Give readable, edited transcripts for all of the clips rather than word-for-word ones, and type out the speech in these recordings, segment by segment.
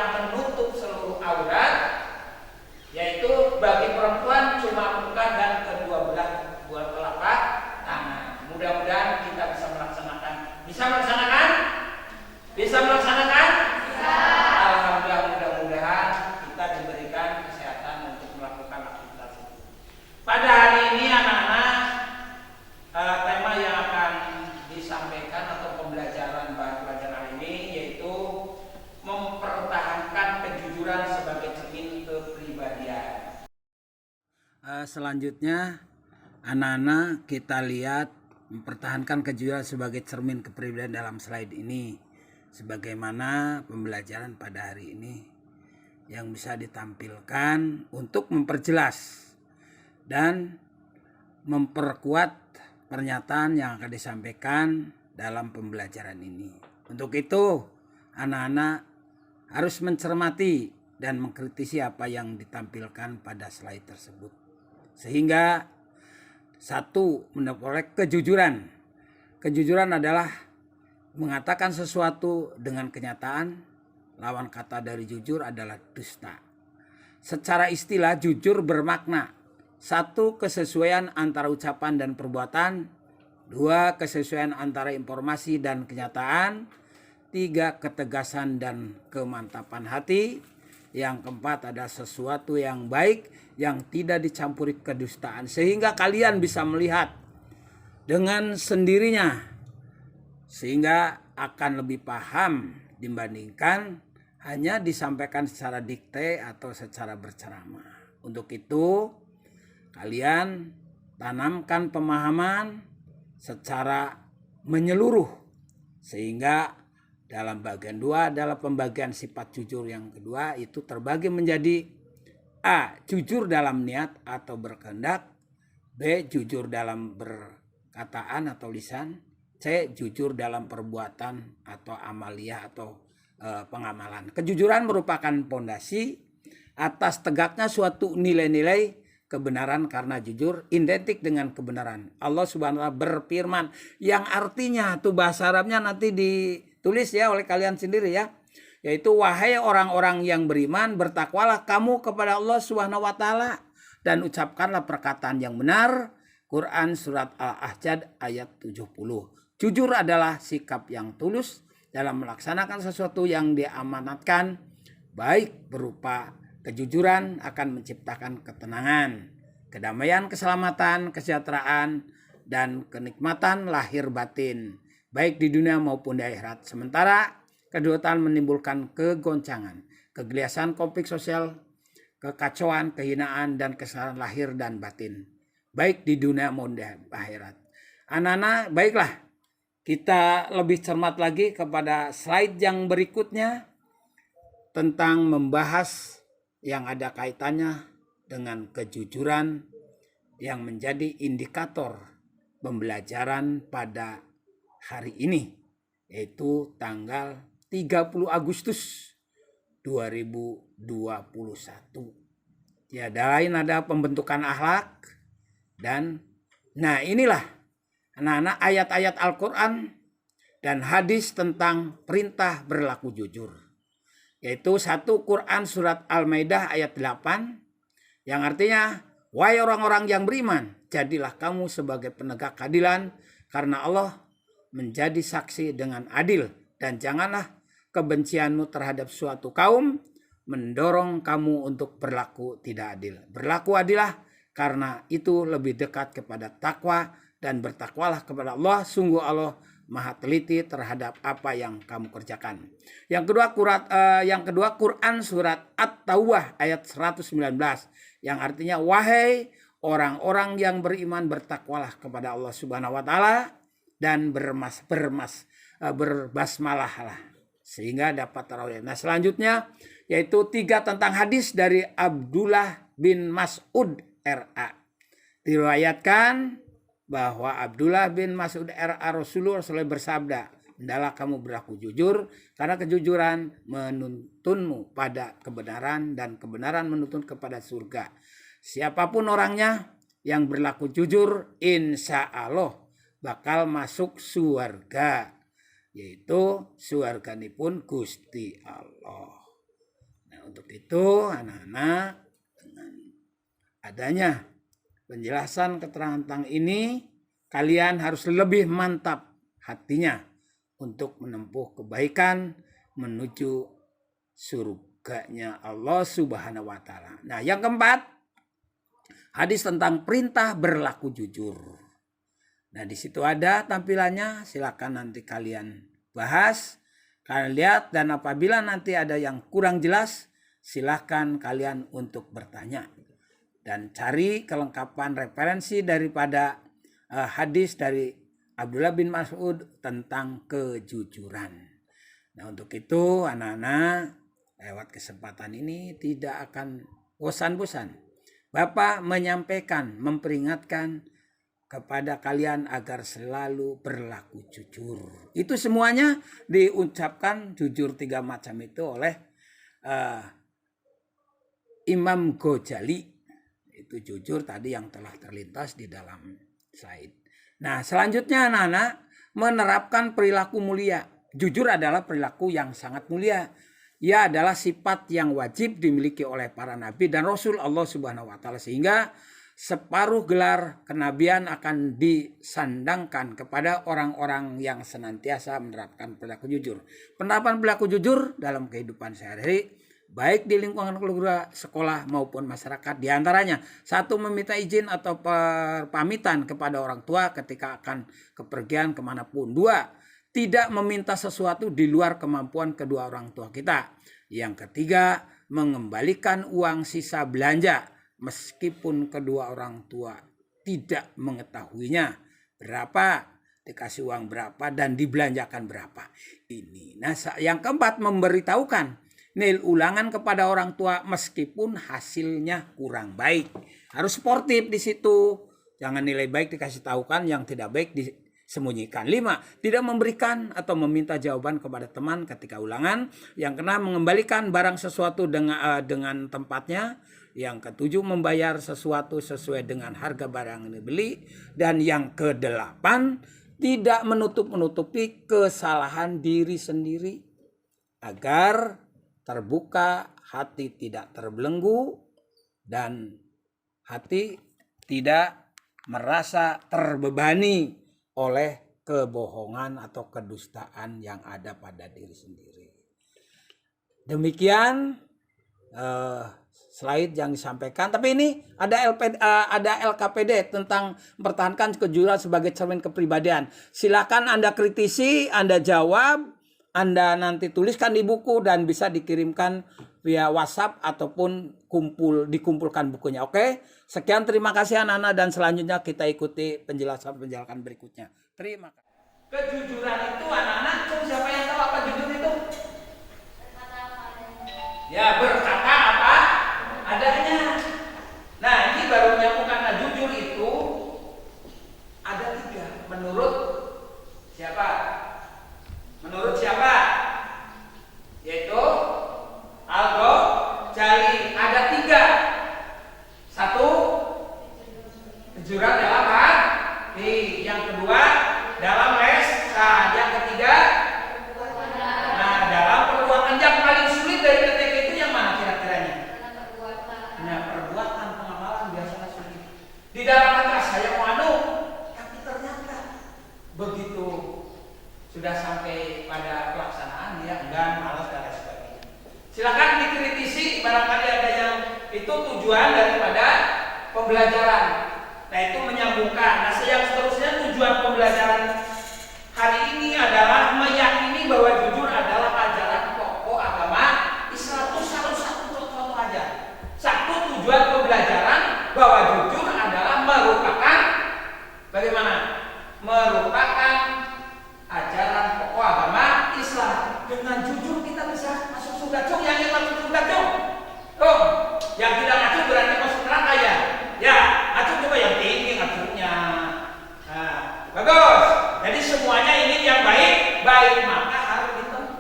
yang menutup seluruh aurat, yaitu bagi perempuan cuma muka dan kedua belah buah telapak tangan. Mudah-mudahan kita bisa melaksanakan. Bisa melaksanakan? Bisa melaksanakan? Bisa. Alhamdulillah, mudah-mudahan kita diberikan kesehatan untuk melakukan aktivitas itu. Pada hari ini anak-anak, tema yang akan disampaikan atau pembelajaran pelajaran hari ini yaitu mempertahankan kejujuran sebagai cermin kepribadian. Selanjutnya anak-anak kita lihat mempertahankan kejujuran sebagai cermin kepribadian dalam slide ini, sebagaimana pembelajaran pada hari ini yang bisa ditampilkan untuk memperjelas dan memperkuat pernyataan yang akan disampaikan dalam pembelajaran ini. Untuk itu anak-anak harus mencermati dan mengkritisi apa yang ditampilkan pada slide tersebut, sehingga satu, memperoleh kejujuran. Kejujuran adalah mengatakan sesuatu dengan kenyataan. Lawan kata dari jujur adalah dusta. Secara istilah jujur bermakna: satu, kesesuaian antara ucapan dan perbuatan. Dua, kesesuaian antara informasi dan kenyataan. Tiga, ketegasan dan kemantapan hati. Yang keempat adalah sesuatu yang baik yang tidak dicampuri kedustaan, sehingga kalian bisa melihat dengan sendirinya, sehingga akan lebih paham dibandingkan hanya disampaikan secara dikte atau secara berceramah. Untuk itu kalian tanamkan pemahaman secara menyeluruh, sehingga dalam bagian 2 adalah pembagian sifat jujur yang kedua, itu terbagi menjadi A. Jujur dalam niat atau berkehendak. B. Jujur dalam perkataan atau lisan. C. Jujur dalam perbuatan atau amaliyah atau pengamalan. Kejujuran merupakan pondasi atas tegaknya suatu nilai-nilai kebenaran, karena jujur identik dengan kebenaran. Allah Subhanahu wa ta'ala berfirman, yang artinya tuh bahasa Arabnya nanti ditulis ya oleh kalian sendiri ya, yaitu wahai orang-orang yang beriman, bertakwalah kamu kepada Allah Subhanahu wa ta'ala dan ucapkanlah perkataan yang benar. Quran surat Al-Ahzab ayat 70. Jujur adalah sikap yang tulus dalam melaksanakan sesuatu yang diamanatkan, baik berupa kejujuran akan menciptakan ketenangan, kedamaian, keselamatan, kesejahteraan, dan kenikmatan lahir batin, baik di dunia maupun di akhirat. Sementara kedutaan menimbulkan kegoncangan, kegelisahan, konflik sosial, kekacauan, kehinaan, dan kesalahan lahir dan batin, baik di dunia maupun di akhirat. Anak-anak, baiklah, kita lebih cermat lagi kepada slide yang berikutnya tentang membahas yang ada kaitannya dengan kejujuran yang menjadi indikator pembelajaran pada hari ini, yaitu tanggal 30 Agustus 2021. Tiada lain ada pembentukan akhlak. Dan inilah anak-anak ayat-ayat Al-Quran dan hadis tentang perintah berlaku jujur, yaitu satu, Quran surat Al-Maidah ayat 8, yang artinya, wahai orang-orang yang beriman, jadilah kamu sebagai penegak keadilan, karena Allah menjadi saksi dengan adil, dan janganlah kebencianmu terhadap suatu kaum mendorong kamu untuk berlaku tidak adil. Berlaku adilah, karena itu lebih dekat kepada takwa, dan bertakwalah kepada Allah, sungguh Allah Maha teliti terhadap apa yang kamu kerjakan. Yang kedua Quran surat At-Taubah ayat 119, yang artinya, wahai orang-orang yang beriman, bertakwalah kepada Allah Subhanahu wa ta'ala dan berbasmalahlah sehingga dapat terawih. Nah, selanjutnya yaitu 3 tentang hadis dari Abdullah bin Mas'ud RA. Diriwayatkan bahwa Abdullah bin Mas'ud RA Rasulullah SAW bersabda, hendaklah kamu berlaku jujur, karena kejujuran menuntunmu pada kebenaran, dan kebenaran menuntun kepada surga. Siapapun orangnya yang berlaku jujur, insya Allah bakal masuk surga, yaitu surganipun Gusti Allah. itu anak-anak, dengan adanya penjelasan keterangan tentang ini, kalian harus lebih mantap hatinya untuk menempuh kebaikan menuju surganya Allah Subhanahu wa taala. Nah, yang keempat, hadis tentang perintah berlaku jujur. Nah, di situ ada tampilannya, silakan nanti kalian bahas, kalian lihat, dan apabila nanti ada yang kurang jelas, silakan kalian untuk bertanya dan cari kelengkapan referensi daripada hadis dari Abdullah bin Mas'ud tentang kejujuran. Nah, untuk itu anak-anak, lewat kesempatan ini tidak akan bosan-bosan Bapak menyampaikan, memperingatkan kepada kalian agar selalu berlaku jujur. Itu semuanya diucapkan jujur 3 macam itu oleh Imam Ghazali. Itu jujur tadi yang telah terlintas di dalam slide. Nah, selanjutnya anak-anak menerapkan perilaku mulia. Jujur adalah perilaku yang sangat mulia. Ia adalah sifat yang wajib dimiliki oleh para nabi dan rasul Allah Subhanahu wa taala, sehingga separuh gelar kenabian akan disandangkan kepada orang-orang yang senantiasa menerapkan perilaku jujur. Penerapan perilaku jujur dalam kehidupan sehari-hari, baik di lingkungan keluarga, sekolah maupun masyarakat, diantaranya 1. Meminta izin atau pamitan kepada orang tua ketika akan kepergian kemanapun. 2. Tidak meminta sesuatu di luar kemampuan kedua orang tua kita. Yang ketiga, mengembalikan uang sisa belanja meskipun kedua orang tua tidak mengetahuinya berapa, dikasih uang berapa, dan dibelanjakan berapa. Ini. Nah, yang keempat, memberitahukan nil ulangan kepada orang tua meskipun hasilnya kurang baik. Harus sportif di situ. Jangan nilai baik dikasih tahukan, yang tidak baik disembunyikan. 5. Tidak memberikan atau meminta jawaban kepada teman ketika ulangan. Yang keenam, mengembalikan barang sesuatu dengan tempatnya. Yang ke-7, membayar sesuatu sesuai dengan harga barang yang dibeli. Dan yang ke-8, tidak menutup-nutupi kesalahan diri sendiri agar terbuka, hati tidak terbelenggu, dan hati tidak merasa terbebani oleh kebohongan atau kedustaan yang ada pada diri sendiri. Demikian slide yang disampaikan. Tapi ini ada LKPD tentang mempertahankan kejujuran sebagai cermin kepribadian. Silakan Anda kritisi, Anda jawab, Anda nanti tuliskan di buku dan bisa dikirimkan via WhatsApp ataupun dikumpulkan bukunya. Oke? Sekian, terima kasih anak-anak, dan selanjutnya kita ikuti penjelasan berikutnya. Terima kasih. Kejujuran itu anak-anak, siapa yang tahu apa jujur itu? Ya, berkata apa adanya. Nah, ini baru menyambungkan jujur itu ada 3. Menurut siapa? Menurut siapa? Yaitu Al-Ghazali. Ada 3. 1, kejujuran dalam hati. Yang kedua, dalam lisan. Yang ketiga, dalam perbuatan. Yang paling sulit dari ketiga itu yang mana kira-kiranya? Nah, perbuatan, pengamalan biasanya sulit. Di dalam hati saya mau tapi ternyata begitu sudah sampai pada pelaksanaan dia enggan, malas, dan lain sebagainya. Silakan dikritisi, barangkali ada yang itu tujuan daripada pembelajaran. Nah, itu menyambungkan. Nah, yang seterusnya tujuan pembelajaran hari ini adalah meyakini bahwa jujur adalah ajaran pokok agama Islam. Itu salah satu contoh aja. Satu tujuan pembelajaran bahwa jujur adalah merupakan bagaimana? Merupakan ajaran pokok agama Islam. Dengan jujur kita bisa masuk surga. Cung, yang ingin masuk surga, cung. Yang tidak ngacu berarti masuk neraka ya. Ya, ngacu coba yang tinggi ngacunya. Nah, bagus. Jadi semuanya ini yang baik, maka harus ditempuh.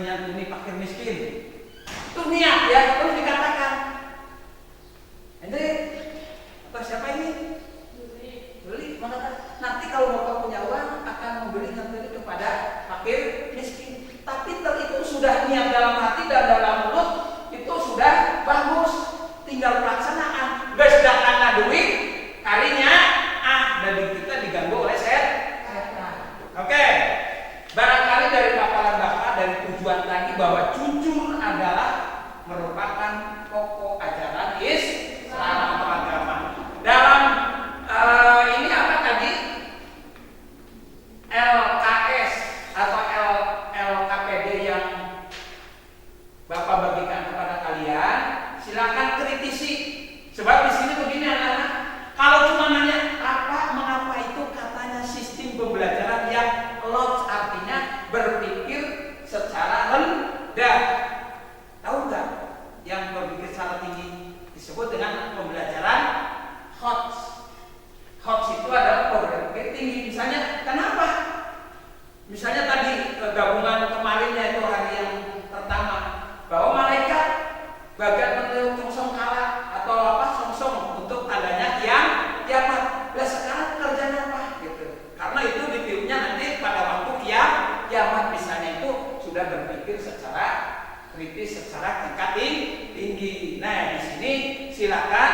menyantuni fakir miskin. Itu niat ya, terus dikatakan. Ente atau siapa ini? Beli, maka nanti kalau bapak punya uang akan memberi nyantuni kepada fakir miskin. Tapi itu sudah niat dalam hati dan dalam mulut, itu sudah bagus. Tinggal pelaksanaan. Gak sedang karena duit, kalinya dan kita diganggu oleh setan. Oke. Barangkali dari paparan bapak dari tujuan tadi bahwa jujur adalah merupakan pokok ajaran Islam agama. Dalam ini apa tadi? LKS atau LKPD yang bapak bagikan kepada kalian, silakan kritisi. Sebab di sini begini anak-anak, kalau cuma nanya mengapa itu katanya sistem pembelajaran yang lots, artinya berpikir secara rendah. Tahu nggak yang berpikir secara tinggi disebut dengan pembelajaran HOTS. HOTS itu adalah berpikir tinggi. Misalnya kenapa? Misalnya tadi gabungan kemarinnya itu hari yang pertama bahwa malaikat bagian meniup songsong kala atau songsong untuk tandanya kiamat. Lah sekarang kerjanya apa gitu? Karena itu ditiupnya nanti pada waktu kiamat misalnya itu sudah berpikir secara kritis, secara tingkat tinggi. Nah di sini silakan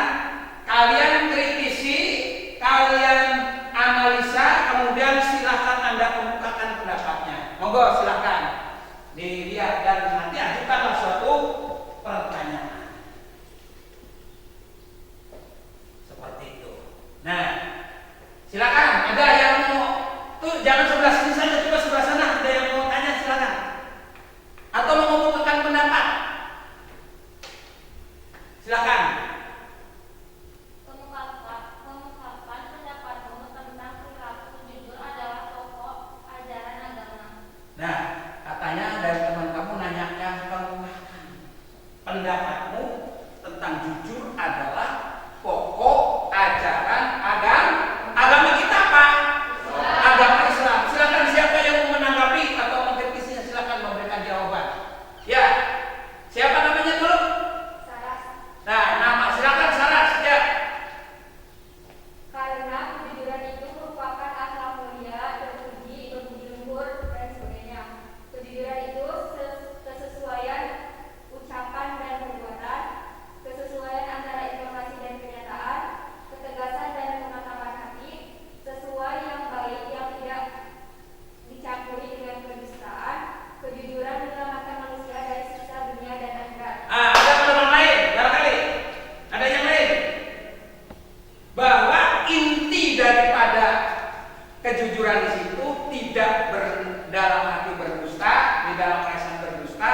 kalian kritisi, kalian analisa, kemudian silakan Anda kemukakan pendapatnya. Monggo silakan dilihat dan nanti ajukanlah suatu pertanyaan. Seperti itu. Nah, silakan. Ada yang mau tuh jangan sebelah sini saja, coba sebelah sana. Ada yang mau tanya silakan. Atau mau mengemukakan pendapat. Silakan. Mengungkapkan pendapatmu tentang perilaku jujur adalah pokok ajaran agama. Nah, katanya dari teman kamu nanyakan pendapatmu tentang jujur adalah pokok ajaran agama kita apa? Agama Islam. Silakan siapa yang mau menanggapi atau mengkritisinya, silakan memberikan jawaban. Ya, siapa namanya dulu? Saras. Nah, nama silakan Saras ya. Karena kejujuran itu merupakan akhlak mulia, berbudi luhur, dan sebagainya. Kejujuran itu kesesuaian ucapan dan perbuatan, kesesuaian antara informasi dan kenyataan, ketegasan dan kematangan hati, sesuai yang baik yang tidak dicampuri dengan kedustaan. Kejujuran menyelamatkan manusia dari siksa dunia dan akhirat. Ada teman lain, barangkali ada yang lain bahwa inti daripada kejujuran di situ tidak dalam hati berdusta, di dalam lisan berdusta.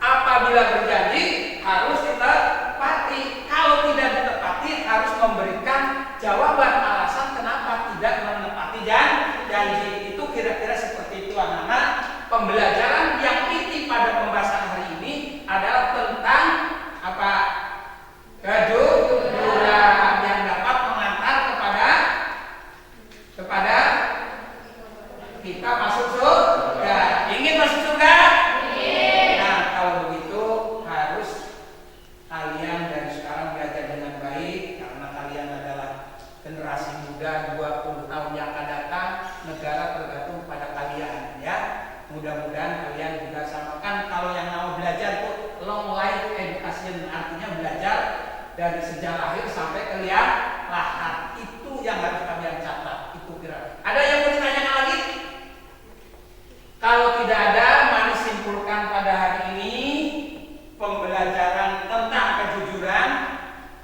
Apabila berjanji harus ditepati, kalau tidak ditepati harus memberikan jawaban alasan kenapa tidak menepati janji. Itu kira-kira seperti itu anak-anak. Pembelajaran yang inti pada pembahasan hari ini adalah tentang apa? Kejujuran yang dapat mengantar kepada kita masuk surga. Ingin masuk surga? Nah, kalau begitu harus kalian dari sekarang belajar dengan baik, karena kalian adalah generasi muda 20 tahun yang akan datang. Negara tergantung pada kalian ya. Mudah-mudahan kalian juga sama kan. Kalau yang mau belajar itu long life education, artinya belajar dari sejak lahir sampai ke liang lahat. Itu yang harus kalian catat. Itu kira. Ada yang mau ditanyakan lagi? Kalau tidak ada, mari simpulkan pada hari ini pembelajaran tentang kejujuran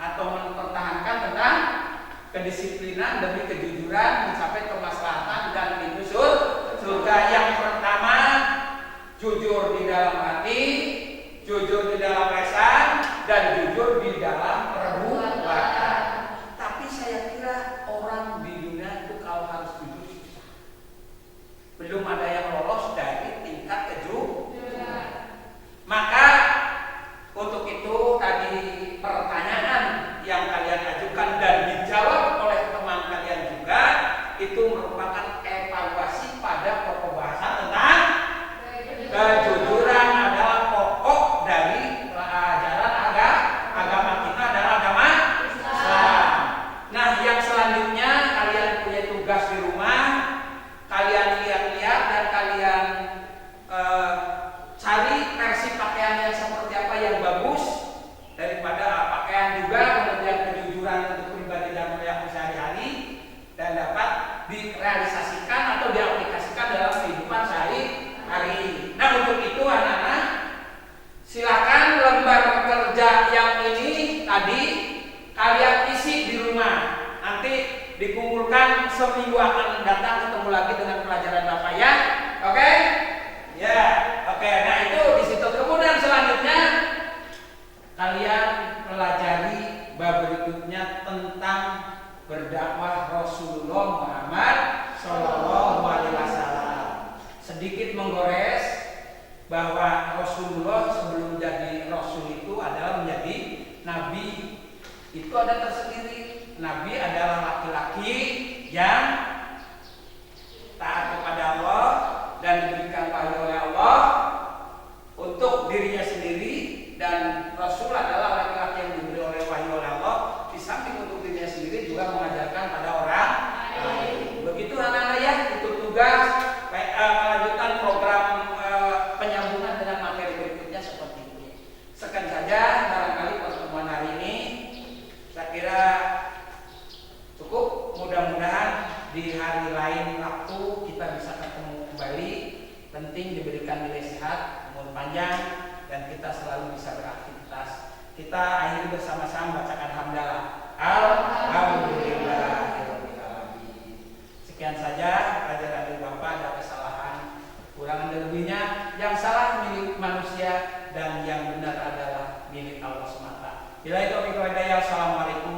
atau mempertahankan tentang kedisiplinan demi kejujuran mencapai kemaslahatan dan pintu surga. Yang pertama, jujur di dalam hati, jujur di dalam lisan, dan jujur di dalam perbuatan. Tapi saya kira orang di dunia itu kalau harus jujur susah. Belum ada yang lolos dari tingkat kejujuran. Maka untuk itu tadi pertanyaan yang kalian ajukan dan dijawab oleh teman kalian juga itu merupakan evaluasi pada pembahasan tentang kejujuran Rasulullah sebelum jadi Rasul itu adalah menjadi Nabi. Itu ada tersendiri. Nabi adalah laki-laki yang taat kepada Allah dan diberikan wahyu oleh Allah untuk dirinya sendiri, dan Rasul adalah laki-laki yang diberi oleh wahyu oleh Allah di samping untuk dirinya sendiri juga mengajarkan pada orang lain. Begitu anak-anak ya, itu tugas kelanjutan program penyambungan dengan materi berikutnya seperti ini. Sekian saja barangkali pertemuan hari ini, saya kira cukup. Mudah-mudahan di hari lain waktu kita bisa ketemu kembali. Penting diberikan nilai sehat, umur panjang, dan kita selalu bisa beraktivitas. Kita akhiri bersama-sama bacakan hamdalah. Alhamdulillahirabbil alamin. Sekian saja pelajaran dari Bapak. Ada kesalahan, kurangan dan lebihnya, yang salah milik manusia dan yang benar adalah milik Allah semata. Bila itu, Assalamualaikum